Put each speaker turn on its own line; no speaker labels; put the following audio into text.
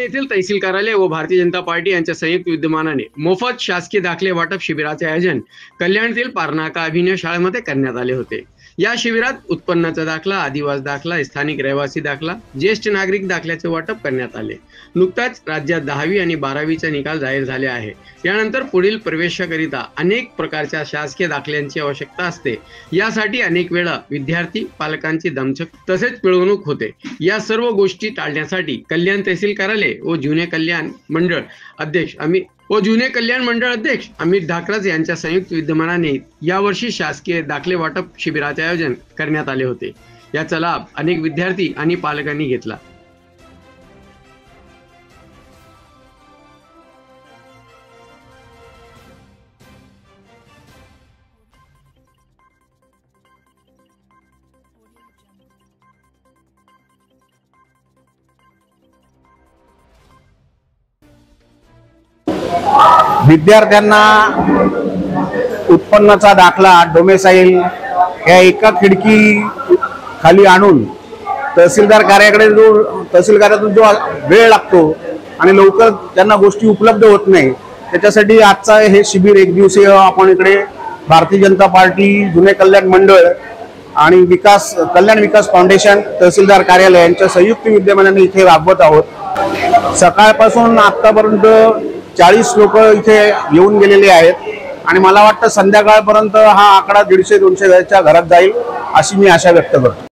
येथील तहसील कार्यालय व भारतीय जनता पार्टी यांच्या संयुक्त विद्यमानाने मोफत शासकीय दाखले वाटप शिबिराचे आयोजन कल्याणातील पारनाका अभिनय शाळेमध्ये करण्यात आले होते। या शिबिरात उत्पन्नाचा दाखला, आदिवासी दाखला, स्थानिक रहिवासी दाखला, ज्येष्ठ नागरिक दाखल्याचे वाटप करण्यात आले। नुकताच राज्यात 10वी आणि 12वीचा निकाल जाहीर झाले आहे। यानंतर पुढील प्रवेशाकरिता अनेक प्रकारच्या शासकीय दाखल्यांची आवश्यकता असते। यासाठी अनेक वेळा विद्यार्थी पालकांची दमछक तसेच पिळवणूक होते। या सर्व गोष्टी टाळण्यासाठी कल्याण तहसील कार्यालय व जुने कल्याण मंडळ अध्यक्ष अमित ढाकराज यांच्या संयुक्त विद्यमानाने यावर्षी शासकीय दाखले वाटप शिबिराचे आयोजन करण्यात आले होते। याचा लाभ अनेक विद्यार्थी आणि पालकांनी घेतला।
विद्यार्थ्यांना उत्पन्नाचा दाखला डोमेसाईल या एका खिडकी खाली आणून तहसीलदार कार्यालयातून जो वेळ लागतो आणि लवकर त्यांना गोष्टी उपलब्ध होत नाही, त्याच्यासाठी आजचा हे शिबिर एक दिवसीय आपण इकडे भारतीय जनता पार्टी जुने कल्याण मंडळ आणि कल्याण विकास फाउंडेशन तहसीलदार कार्यालय यांच्या संयुक्त विद्यमानाने इथे राबवत आहोत। सकाळपासून आतापर्यंत 40 लोक इथे येऊन गेलेले आहेत आणि मला वाटतं संध्याकाळपर्यंत हा आकडा 150-200 घरात जाईल अशी मी आशा व्यक्त करतो।